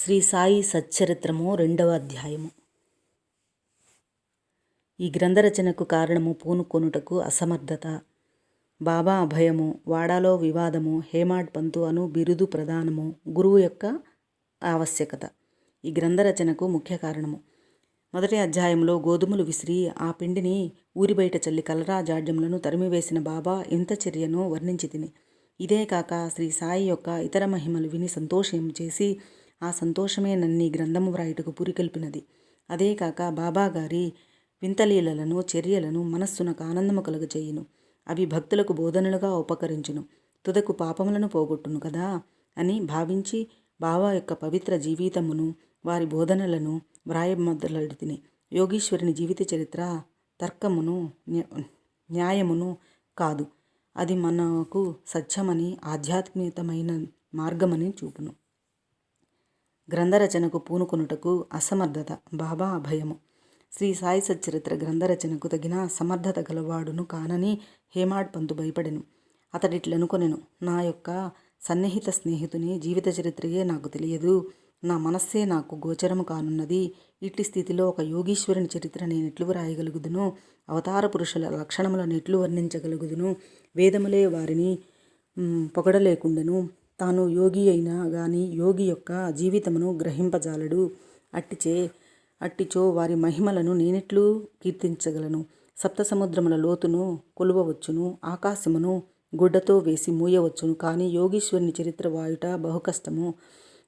శ్రీ సాయి సచ్చరిత్రము 2వ అధ్యాయము. ఈ గ్రంథరచనకు కారణము పూనుకొనుటకు అసమర్థత, బాబా అభయము, వాడాలో వివాదము, హేమాడ్ పంతు అను బిరుదు ప్రదానము, గురువు యొక్క ఆవశ్యకత ఈ గ్రంథరచనకు ముఖ్య కారణము. మొదటి అధ్యాయంలో గోధుమలు విసిరి ఆ పిండిని ఊరి బయట చల్లి కలరా జాడ్యములను తరిమివేసిన బాబా ఇంత చర్యను వర్ణించి తిని, ఇదే కాక శ్రీ సాయి యొక్క ఇతర మహిమలు విని సంతోషం చేసి ఆ సంతోషమే నన్ని గ్రంథము వ్రాయుటకు పురికొల్పినది. అదే కాక బాబాగారి వింతలీలలను చర్యలను మనస్సునకు ఆనందము కలుగచేయును. అవి భక్తులకు బోధనలుగా ఉపకరించును, తుదకు పాపములను పోగొట్టును కదా అని భావించి బాబా యొక్క పవిత్ర జీవితమును వారి బోధనలను వ్రాయమొదలెడితిని. యోగీశ్వరుని జీవిత చరిత్ర తర్కమును న్యాయమును కాదు, అది మనకు సత్యమని ఆధ్యాత్మికమైన మార్గమని చూపును. గ్రంథరచనకు పూనుకొనుటకు అసమర్థత, బాబా అభయము. శ్రీ సాయి సచ్చరిత్ర గ్రంథరచనకు తగిన సమర్థత గలవాడును కానని హేమాడ్ పంతు భయపడెను. అతడిట్లనుకొనెను, నా యొక్క సన్నిహిత స్నేహితుని జీవిత చరిత్రయే నాకు తెలియదు, నా మనస్సే నాకు గోచరము కానున్నది. ఇట్టి స్థితిలో ఒక యోగీశ్వరుని చరిత్ర నేనెట్లు వ్రాయగలుగుదును? అవతార పురుషుల లక్షణములను ఎట్లు వర్ణించగలుగుదును? వేదములే వారిని పొగడలేకుండెను. తాను యోగి అయినా గాని యోగి యొక్క జీవితమును గ్రహింపజాలడు. అట్టిచో వారి మహిమలను నేనెట్లు కీర్తించగలను? సప్త సముద్రముల లోతును కొలువవచ్చును, ఆకాశమును గుడ్డతో వేసి మూయవచ్చును, కానీ యోగీశ్వరుని చరిత్ర వాయుట బహు కష్టము.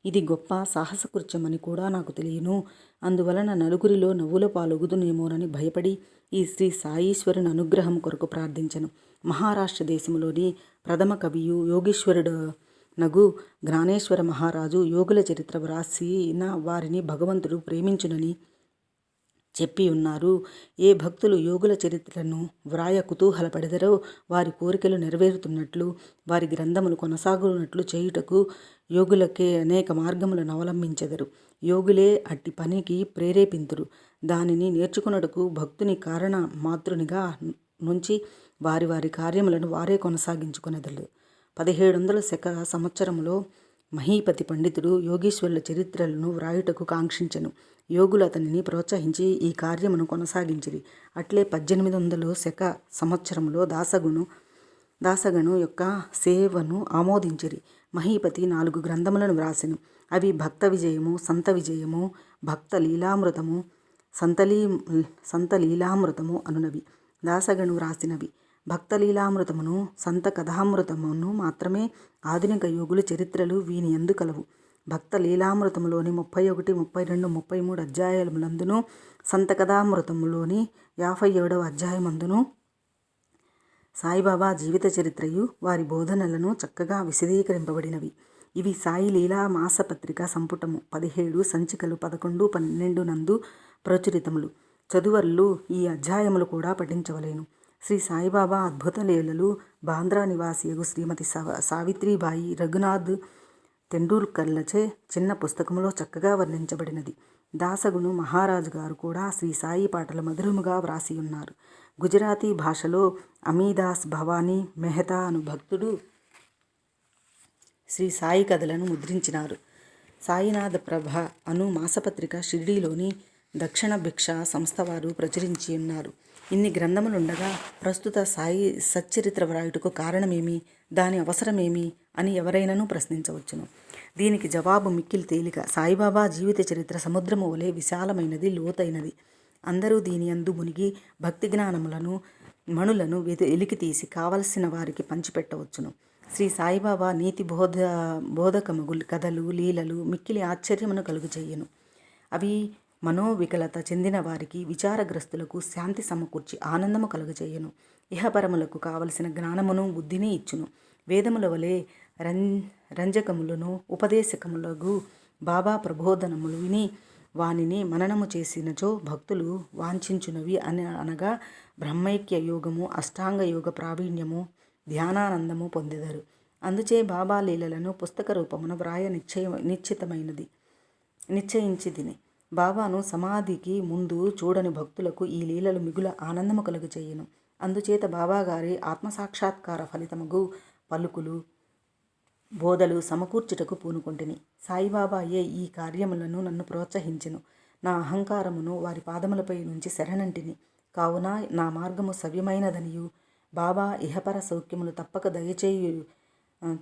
ఇది గొప్ప సాహసకృత్యమని కూడా నాకు తెలియను. అందువలన నలుగురిలో నవ్వుల పాలొగుదునేమోనని భయపడి ఈ శ్రీ సాయీశ్వరుని అనుగ్రహం కొరకు ప్రార్థించెను. మహారాష్ట్ర దేశములోని ప్రథమ కవియు యోగీశ్వరుడనగు జ్ఞానేశ్వర మహారాజు యోగుల చరిత్ర వ్రాసిన వారిని భగవంతుడు ప్రేమించునని చెప్పి ఉన్నారు. ఏ భక్తులు యోగుల చరిత్రను వ్రాయ కుతూహలపడెదరో వారి కోరికలు నెరవేరుతున్నట్లు, వారి గ్రంథములు కొనసాగునట్లు చేయుటకు యోగులకే అనేక మార్గములను అవలంబించెదరు. యోగులే అట్టి పనికి ప్రేరేపింతురు. దానిని నేర్చుకొనుటకు భక్తుని కారణ మాతృనిగా నుంచి వారి వారి కార్యములను వారే కొనసాగించుకొనెదరు. 1700 శక సంవత్సరములో మహీపతి పండితుడు యోగీశ్వరుల చరిత్రలను వ్రాయుటకు కాంక్షించెను. యోగులు అతనిని ప్రోత్సహించి ఈ కార్యమును కొనసాగించిరి. అట్లే 1800 శక సంవత్సరములో దాసగను యొక్క సేవను ఆమోదించిరి. మహీపతి 4 గ్రంథములను వ్రాసెను. అవి భక్త విజయము, సంత విజయము, భక్త లీలామృతము, సంత లీలామృతము అనునవి దాసగను వ్రాసినవి. భక్త లీలామృతమును, సంత కథామృతమును మాత్రమే ఆధునిక యోగుల చరిత్రలు వీని యందు కలవు. భక్త లీలామృతములోని 31, 32, 33 అధ్యాయములందును, సంత కథామృతములోని 57వ అధ్యాయమందును సాయిబాబా జీవిత చరిత్రయు వారి బోధనలను చక్కగా విశదీకరింపబడినవి. ఇవి సాయి లీలా మాసపత్రిక సంపుటము 17 సంచికలు 11, 12 నందు ప్రచురితములు. చదువర్లు ఈ అధ్యాయములు కూడా పఠించవలెను. శ్రీ సాయిబాబా అద్భుత లీలలు బాంద్రా నివాసియగు శ్రీమతి సావిత్రిబాయి రఘునాథ్ తెండూల్కర్లచే చిన్న పుస్తకములో చక్కగా వర్ణించబడినది. దాసగును మహారాజు గారు కూడా శ్రీ సాయి పాటలు మధురముగా వ్రాసియున్నారు. గుజరాతీ భాషలో అమీదాస్ భవానీ మెహతా అను భక్తుడు శ్రీ సాయి కథలను ముద్రించినారు. సాయినాథ ప్రభ అను మాసపత్రిక షిర్డీలోని దక్షిణ భిక్ష సంస్థ వారు ప్రచురించి ఉన్నారు. ఇన్ని గ్రంథములుండగా ప్రస్తుత సాయి సచ్చరిత్ర వ్రాయుటకు కారణమేమి, దాని అవసరమేమి అని ఎవరైనాను ప్రశ్నించవచ్చును. దీనికి జవాబు మిక్కిలి తేలిక. సాయిబాబా జీవిత చరిత్ర సముద్రము వలె విశాలమైనది, లోతైనది. అందరూ దీని యందు మునిగి భక్తి జ్ఞానములను మణులను వెలికితీసి కావలసిన వారికి పంచిపెట్టవచ్చును. శ్రీ సాయిబాబా నీతి బోధకమగు కథలు, లీలలు మిక్కిలి ఆశ్చర్యమును కలుగజేయును. అవి మనోవికలత చెందిన వారికి, విచారగ్రస్తులకు శాంతి సమకూర్చి ఆనందము కలుగజేయును. ఇహపరములకు కావలసిన జ్ఞానమును బుద్ధిని ఇచ్చును. వేదముల వలె రంజకములను ఉపదేశకములగు బాబా ప్రబోధనములు విని వానిని మననము చేసినచో భక్తులు వాంఛించునవి అనగా బ్రహ్మైక్య యోగము, అష్టాంగ యోగ ప్రావీణ్యము, ధ్యానానందము పొందెదరు. అందుచే బాబా లీలలను పుస్తక రూపమున వ్రాయ నిశ్చయించితిని. బాబాను సమాధికి ముందు చూడని భక్తులకు ఈ లీలలు మిగుల ఆనందము కలుగచేయును. అందుచేత బాబాగారి ఆత్మసాక్షాత్కార ఫలితముగు పలుకులు బోధలు సమకూర్చుటకు పూనుకొంటిని. సాయిబాబాయే ఈ కార్యములను నన్ను ప్రోత్సహించెను. నా అహంకారమును వారి పాదములపై నుంచి శరణంటిని. కావున నా మార్గము సవ్యమైనదనియు బాబా ఇహపర సౌఖ్యములు తప్పక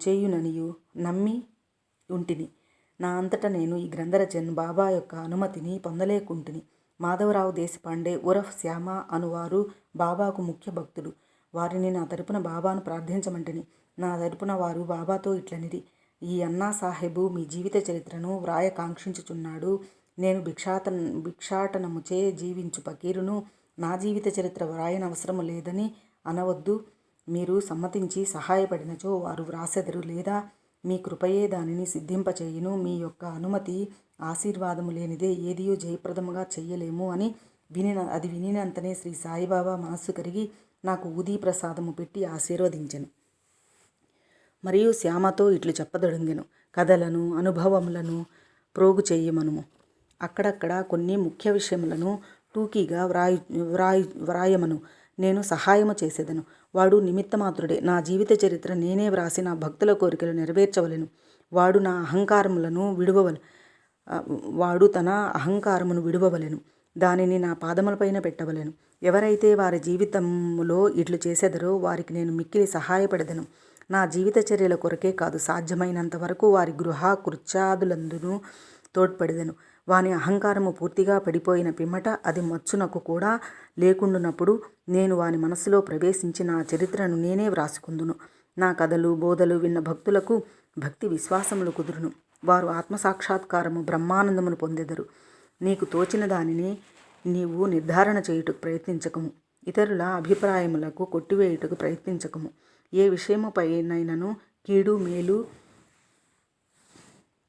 చేయుననియు నమ్మి ఉంటిని. నా అంతటా నేను ఈ గ్రంథరచనను బాబా యొక్క అనుమతిని పొందలేకుంటిని. మాధవరావు దేశపాండే ఉరఫ్ శ్యామ అనువారు బాబాకు ముఖ్య భక్తుడు. వారిని నా తరపున బాబాను ప్రార్థించమంటిని. నా తరపున వారు బాబాతో ఇట్లనిరి: ఈ అన్నా సాహెబు మీ జీవిత చరిత్రను వ్రాయ కాంక్షించుచున్నాడు. నేను భిక్షాటనముచే జీవించు పకీరును. నా జీవిత చరిత్ర వ్రాయనవసరము లేదని అనవద్దు. మీరు సమ్మతించి సహాయపడినచో వారు వ్రాసెదరు, లేదా మీ కృపయే దానిని సిద్ధింపచేయును. మీ యొక్క అనుమతి ఆశీర్వాదము లేనిదే ఏదియూ జయప్రదముగా చెయ్యలేము అని అది వినినంతనే శ్రీ సాయిబాబా మనస్సు కరిగి నాకు ఊదీ ప్రసాదము పెట్టి ఆశీర్వదించెను. మరియు శ్యామతో ఇట్లు చెప్పదొడంగెను: కథలను అనుభవములను ప్రోగు చెయ్యమనుము. అక్కడక్కడ కొన్ని ముఖ్య విషయములను టూకీగా వ్రాయమను. నేను సహాయము చేసేదను. వాడు నిమిత్తమాత్రుడే. నా జీవిత చరిత్ర నేనే వ్రాసి నా భక్తుల కోరికలు నెరవేర్చవలెను. వాడు తన అహంకారమును విడువవలెను. దానిని నా పాదములపైన పెట్టవలెను. ఎవరైతే వారి జీవితములో ఇట్లు చేసెదరో వారికి నేను మిక్కిలి సహాయపడెదను. నా జీవిత చర్యల కొరకే కాదు, సాధ్యమైనంత వరకు వారి గృహ కృత్యాదులందును తోడ్పడెదను. వాని అహంకారము పూర్తిగా పడిపోయిన పిమ్మట అది మచ్చునకు కూడా లేకుండునప్పుడు నేను వాని మనస్సులో ప్రవేశించి నా చరిత్రను నేనే వ్రాసుకుందును. నా కథలు బోధలు విన్న భక్తులకు భక్తి విశ్వాసములు కుదురును. వారు ఆత్మసాక్షాత్కారము బ్రహ్మానందమును పొందెదరు. నీకు తోచిన దానిని నీవు నిర్ధారణ చేయుటకు ప్రయత్నించకము. ఇతరుల అభిప్రాయములకు కొట్టివేయుటకు ప్రయత్నించకము. ఏ విషయముపైనైనను కీడు మేలు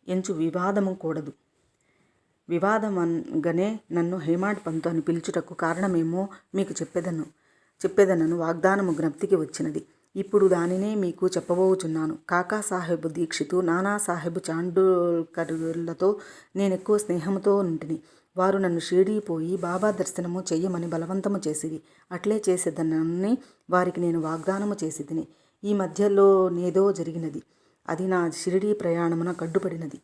ఎంచు వివాదము కూడదు. వివాదమనగానే నన్ను హేమాడ్ పంతు అని పిలుచుటకు కారణమేమో మీకు చెప్పెదనను వాగ్దానము జ్ఞప్తికి వచ్చినది. ఇప్పుడు దానినే మీకు చెప్పబోచున్నాను. కాకాసాహెబ్ దీక్షితు, నానాసాహెబ్ చాండోల్కర్లతో నేనెక్కువ స్నేహముతో ఉంటిని. వారు నన్ను షిరిడీ పోయి బాబా దర్శనము చెయ్యమని బలవంతము చేసిరి. అట్లే చేసేదనని వారికి నేను వాగ్దానము చేసితిని. ఈ మధ్యలోనేదో జరిగినది. అది నా షిరిడీ ప్రయాణమున కడ్డుపడినది.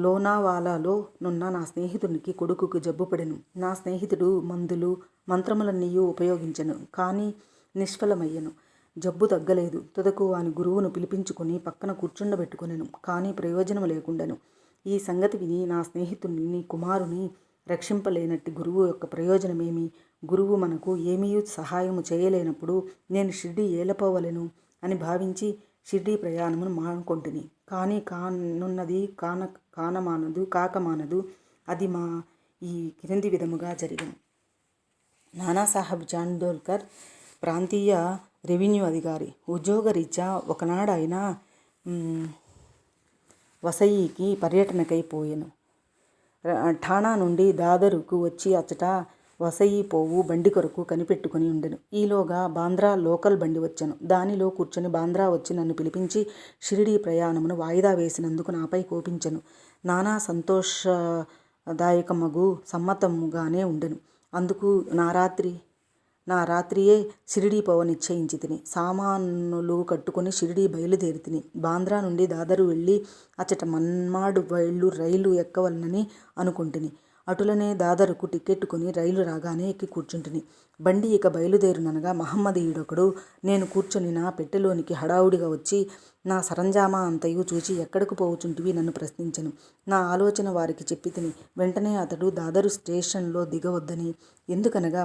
లోనావాలాలో నున్న నా స్నేహితునికి కొడుకుకు జబ్బుపడెను. నా స్నేహితుడు మందులు మంత్రములన్నీయూ ఉపయోగించెను, కానీ నిష్ఫలమయ్యెను. జబ్బు తగ్గలేదు. తుదకు వాని గురువును పిలిపించుకుని పక్కన కూర్చుండబెట్టుకొనెను, కానీ ప్రయోజనము లేకుండెను. ఈ సంగతి విని నా స్నేహితుని కుమారుని రక్షింపలేనట్టి గురువు యొక్క ప్రయోజనమేమి? గురువు మనకు ఏమీయూ సహాయము చేయలేనప్పుడు నేను షిరిడీ ఏలపోవలెను అని భావించి షిరిడీ ప్రయాణమును మానుకొంటిని. కానీ కానున్నది కాకమానదు. అది ఈ క్రింది విధముగా జరిగెను. నానాసాహెబ్ చాండోల్కర్ ప్రాంతీయ రెవెన్యూ అధికారి. ఉద్యోగరీత్యా ఒకనాడు ఆయన వసయికి పర్యటనకై పోయెను. ఠాణా నుండి దాదరుకు వచ్చి అచ్చట వసయి పోవు బండి కొరకు కనిపెట్టుకుని ఉండెను. ఈలోగా బాంద్రా లోకల్ బండి వచ్చెను. దానిలో కూర్చొని బాంద్రా వచ్చి నన్ను పిలిపించి షిరిడీ ప్రయాణమును వాయిదా వేసినందుకు నాపై కోపించెను. నానా సంతోషదాయకమగు సమ్మతముగానే ఉండెను. అందుకు నా రాత్రియే షిరిడీ పోవ నిశ్చయించితిని. సామానులు కట్టుకుని షిరిడీ బయలుదేరితిని. బాంద్రా నుండి దాదరు వెళ్ళి అచ్చట మన్మాడు రైలు ఎక్కవలనని అనుకుంటిని. అటులనే దాదరుకు టికెట్ కొని రైలు రాగానే ఎక్కి కూర్చుంటిని. బండి ఇక బయలుదేరుననగా మహమ్మదీయుడొకడు నేను కూర్చొని నా పెట్టెలోనికి హడావుడిగా వచ్చి నా సరంజామా అంతయు చూచి ఎక్కడకు పోవుచుంటివి నన్ను ప్రశ్నించెను. నా ఆలోచన వారికి చెప్పితిని. వెంటనే అతడు దాదరు స్టేషన్లో దిగవద్దని, ఎందుకనగా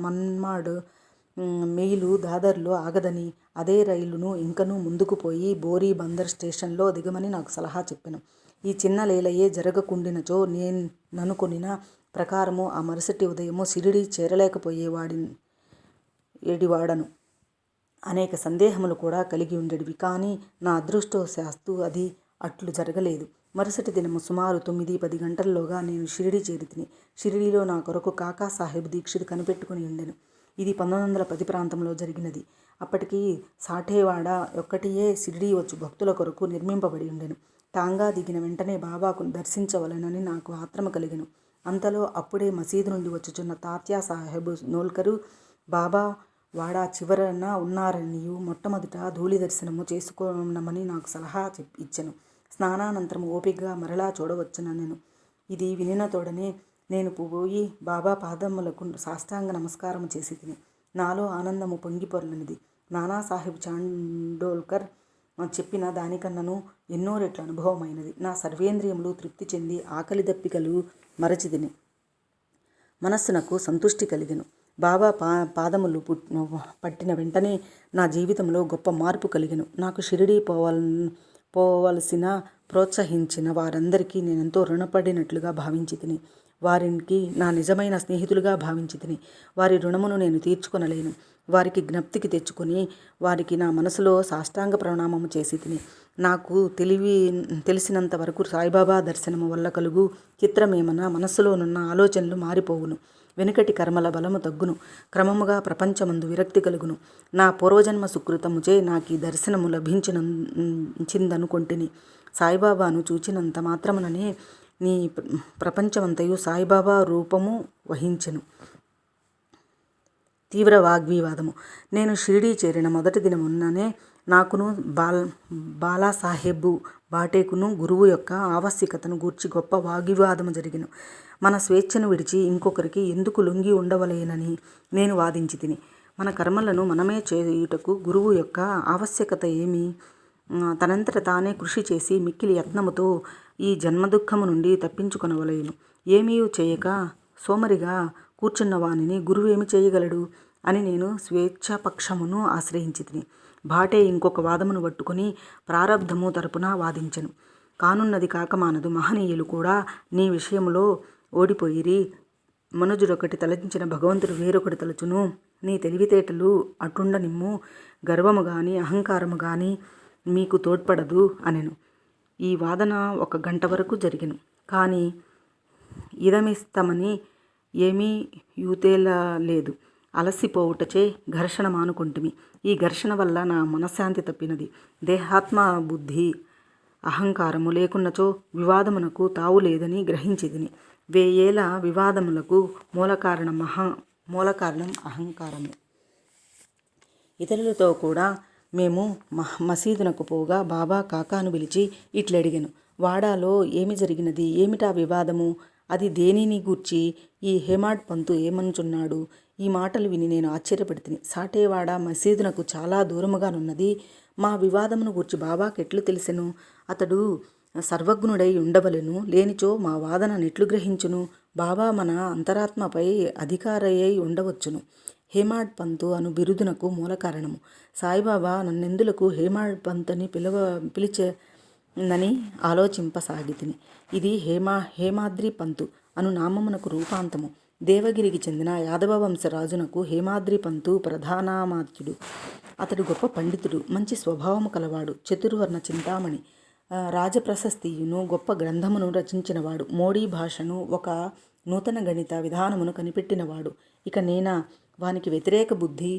మన్మాడ్ మెయిలు దాదర్లో ఆగదని, అదే రైలును ఇంకనూ ముందుకు పోయి బోరీ బందర్ స్టేషన్లో దిగమని నాకు సలహా చెప్పెను. ఈ చిన్న లీలయే జరగకుండినచో నేననుకొనిన ప్రకారము ఆ మరుసటి ఉదయము షిరిడీ చేరలేకపోయేవాడను. అనేక సందేహములు కూడా కలిగి ఉండేటివి. కానీ నా అదృష్టవశాత్తు అది అట్లు జరగలేదు. మరుసటి దినము సుమారు 9-10 గంటల్లోగా నేను షిరిడీ చేరితిని. షిరిడీలో నా కొరకు కాకాసాహెబ్ దీక్షిత్ కనిపెట్టుకుని ఉండెను. ఇది 1910 ప్రాంతంలో జరిగినది. అప్పటికి సాఠేవాడ ఒక్కటియే షిరిడీ వచ్చు భక్తుల కొరకు నిర్మింపబడి ఉండెను. టాంగా దిగిన వెంటనే బాబాకు దర్శించవలెనని నాకు ఆత్రము కలిగెను. అంతలో అప్పుడే మసీదు నుండి వచ్చుచున్న తాత్యా సాహెబ్ నోల్కరు బాబా వాడా చివరన ఉన్నారనియు మొట్టమొదట ధూళి దర్శనము చేసుకోనమని నాకు సలహా ఇచ్చెను. స్నానానంతరం ఓపికగా మరలా చూడవచ్చుననెను. ఇది వినిన తోడనే నేను పోయి బాబా పాదములకు సాష్టాంగ నమస్కారము చేసి తిని. నాలో ఆనందము పొంగిపొర్లినది. నానాసాహెబ్ చాండోల్కర్ చెప్పిన దానికన్నను ఎన్నో రెట్ల అనుభవమైనది. నా సర్వేంద్రియములు తృప్తి చెంది ఆకలి దప్పికలు మరచితిని. మనస్సునకు సంతుష్టి కలిగెను. బాబా పాదములు పట్టిన వెంటనే నా జీవితంలో గొప్ప మార్పు కలిగెను. నాకు షిరిడీ పోవలసిన ప్రోత్సహించిన వారందరికీ నేనెంతో రుణపడినట్లుగా భావించి తిని. వారికి నా నిజమైన స్నేహితులుగా భావించి తిని. వారి రుణమును నేను తీర్చుకొనలేను. వారికి జ్ఞప్తికి తెచ్చుకొని వారికి నా మనసులో సాష్టాంగ ప్రణామము చేసి తిని. నాకు తెలిసినంత వరకు సాయిబాబా దర్శనము వల్ల కలుగు చిత్రమేమన మనస్సులోనున్న ఆలోచనలు మారిపోవును. వెనుకటి కర్మల బలము తగ్గును. క్రమముగా ప్రపంచమందు విరక్తి కలుగును. నా పూర్వజన్మ సుకృతముచే నాకీ దర్శనము లభించిందనుకొంటిని. సాయిబాబాను చూచినంత మాత్రముననే నీ ప్రపంచమంతయు సాయిబాబా రూపము వహించెను. తీవ్ర వాగ్వివాదము. నేను షిరిడీ చేరిన మొదటి దినముననే నాకును బాలాసాహెబు బాటేకును గురువు యొక్క ఆవశ్యకతను గూర్చి గొప్ప వాగ్వివాదము జరిగెను. మన స్వేచ్ఛను విడిచి ఇంకొకరికి ఎందుకు లొంగి ఉండవలేనని నేను వాదించి తిని. మన కర్మలను మనమే చేయుటకు గురువు యొక్క ఆవశ్యకత ఏమి? తనంతట తానే కృషి చేసి మిక్కిలి యత్నముతో ఈ జన్మదుఃఖము నుండి తప్పించుకొనవలెను. ఏమీయూ చేయక సోమరిగా కూర్చున్న వానిని గురువేమి చేయగలడు అని నేను స్వేచ్ఛాపక్షమును ఆశ్రయించి తిని. భాటే ఇంకొక వాదమును పట్టుకుని ప్రారబ్ధము తరపున వాదించెను. కానున్నది కాకమానదు. మహనీయులు కూడా నీ విషయములో ఓడిపోయిరి. మనుజుడొకటి తలంచిన భగవంతుడు వేరొకటి తలచును. నీ తెలివితేటలు అటుండనిమ్ము. గర్వము గాని అహంకారము గాని మీకు తోడ్పడదు అనెను. ఈ వాదన 1 గంట వరకు జరిగెను. కానీ ఇదమిస్తమని ఏమీ యూతేలలేదు. అలసిపోవుటచే ఘర్షణ మానుకొంటిమి. ఈ ఘర్షణ వల్ల నా మనశ్శాంతి తప్పినది. దేహాత్మ బుద్ధి అహంకారము లేకున్నచో వివాదమునకు తావు లేదని గ్రహించితిని. 1000 ఏళ్ల వివాదములకు మూలకారణం అహంకారమే. ఇతరులతో కూడా మేము మసీదునకు పోగా బాబా కాకాను పిలిచి ఇట్లడిగెను. వాడాలో ఏమి జరిగినది? ఏమిటా వివాదము? అది దేనిని గూర్చి? ఈ హేమాడ్ పంతు ఏమనుచున్నాడు? ఈ మాటలు విని నేను ఆశ్చర్యపడితిని. సాటేవాడ మసీదునకు చాలా దూరముగానున్నది. మా వివాదమును గూర్చి బాబాకెట్లు తెలిసెను? అతడు సర్వజ్ఞుడై ఉండవలెను. లేనిచో మా వాదన నెట్లు గ్రహించును? బాబా మన అంతరాత్మపై అధికారయ్యై ఉండవచ్చును. హేమాడ్ పంతు అను బిరుదునకు మూల కారణము. సాయిబాబా నన్నెందులకు హేమాడ్ పంతు అని పిలిచెనని ఆలోచింపసాగితిని. ఇది హేమాద్రి పంతు అను నామమునకు రూపాంతము. దేవగిరికి చెందిన యాదవ వంశరాజునకు హేమాద్రి పంతు ప్రధానామాత్యుడు. అతడు గొప్ప పండితుడు, మంచి స్వభావము కలవాడు, చతుర్వర్ణ చింతామణి, రాజప్రశస్తియును గొప్ప గ్రంథమును రచించినవాడు, మోడీ భాషను ఒక నూతన గణిత విధానమును కనిపెట్టినవాడు. ఇక నేనా వానికి వ్యతిరేక బుద్ధి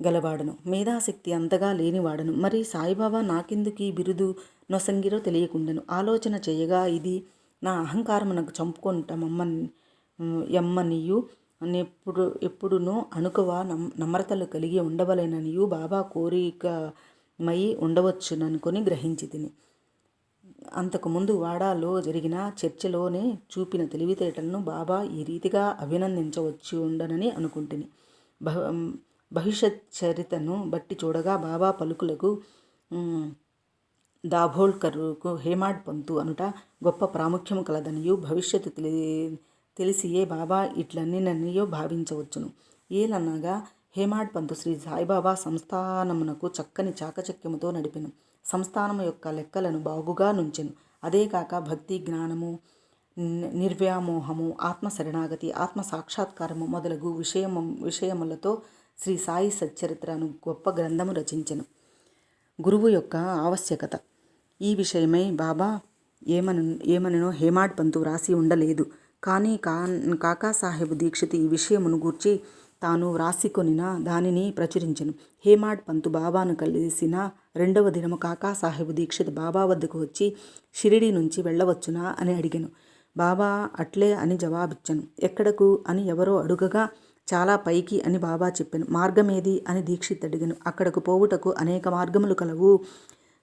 గలవాడను, మేధాశక్తి అంతగా లేనివాడను. మరి సాయిబాబా నాకెందుకు ఈ బిరుదు నొసంగిరో తెలియకుండెను. ఆలోచన చేయగా ఇది నా అహంకారమునకు చంపుకొనుట యమ్మనియు ఎప్పుడునూ అణుకువ నమ్రతలు కలిగి ఉండవలెననియు బాబా కోరికమై ఉండవచ్చుననుకొని గ్రహించి తిని. అంతకుముందు వాడాలో జరిగిన చర్చలోనే చూపిన తెలివితేటలను బాబా ఈ రీతిగా అభినందించవచ్చుండనని అనుకుంటుని. భవిష్యత్ చరితను బట్టి చూడగా బాబా పలుకులకు దాభోల్కర్కు హేమాడ్ పంతు అనుట గొప్ప ప్రాముఖ్యము కలదనియు భవిష్యత్తు తెలిసియే బాబా ఇట్లనియో భావించవచ్చును. ఏలనగా హేమాడ్ పంతు శ్రీ సాయిబాబా సంస్థానమునకు చక్కని చాకచక్యముతో నడిపెను. సంస్థానము యొక్క లెక్కలను బాగుగా నుంచెను. అదే కాక భక్తి, జ్ఞానము, నిర్వ్యామోహము, ఆత్మ శరణాగతి, ఆత్మ సాక్షాత్కారము మొదలగు విషయములతో శ్రీ సాయి సచ్చరిత్ర అను గొప్ప గ్రంథము రచించెను. గురువు యొక్క ఆవశ్యకత. ఈ విషయమై బాబా ఏమనో హేమాడ్ పంతు వ్రాసి ఉండలేదు. కానీ కాకాసాహెబ్ దీక్షిత్ ఈ విషయమును గూర్చి తాను వ్రాసికొనిన దానిని ప్రచురించెను. హేమాడ్ పంతు బాబాను కలిసిన 2వ దినము కాకాసాహెబ్ దీక్షిత్ బాబా వద్దకు వచ్చి షిరిడీ నుంచి వెళ్ళవచ్చునా అని అడిగెను. బాబా అట్లే అని జవాబిచ్చెను. ఎక్కడకు అని ఎవరో అడుగగా చాలా పైకి అని బాబా చెప్పాను. మార్గమేది అని దీక్షిత్ అడిగాను. అక్కడకు పోవుటకు అనేక మార్గములు కలవు.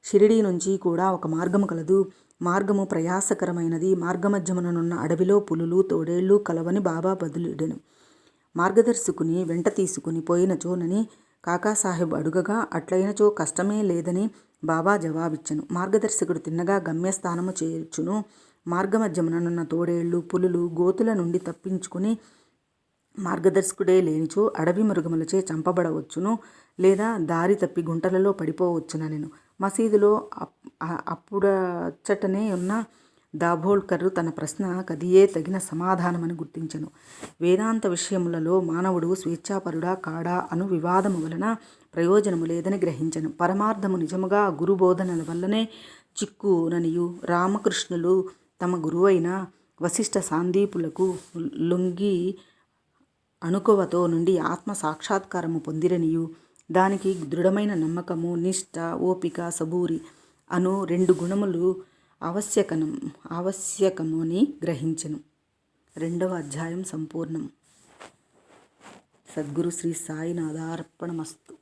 షిరిడీ నుంచి కూడా ఒక మార్గము కలదు. మార్గము ప్రయాసకరమైనది. మార్గమధ్యముననున్న అడవిలో పులులు తోడేళ్లు కలవని బాబా బదులిడెను. మార్గదర్శకుని వెంట తీసుకుని పోయినచోనని కాకాసాహెబ్ అడుగగా అట్లయినచో కష్టమే లేదని బాబా జవాబిచ్చెను. మార్గదర్శకుడు తిన్నగా గమ్యస్థానము చేర్చును. మార్గమధ్యముననున్న తోడేళ్లు పులులు గోతుల నుండి తప్పించుకుని మార్గదర్శకుడే లేనిచో అడవి మృగములచే చంపబడవచ్చును, లేదా దారి తప్పి గుంటలలో పడిపోవచ్చుననెను. మసీదులో అప్పుడచ్చటనే ఉన్న దాభోల్కర్ తన ప్రశ్న కదియే తగిన సమాధానమని గుర్తించెను. వేదాంత విషయములలో మానవుడు స్వేచ్ఛాపరుడా కాడా అను వివాదము వలన ప్రయోజనము లేదని గ్రహించెను. పరమార్థము నిజముగా గురుబోధనల వల్లనే చిక్కుననియు రామకృష్ణులు తమ గురువైన వశిష్ఠ సాందీపులకు లొంగి అణుకువతో నుండి ఆత్మ సాక్షాత్కారము పొందిరనియు దానికి దృఢమైన నమ్మకము, నిష్ఠ, ఓపిక, సబూరి అను 2 గుణములు ఆవశ్యకమని గ్రహించెను. 2వ అధ్యాయం సంపూర్ణం. సద్గురు శ్రీ సాయినాథార్పణమస్తు.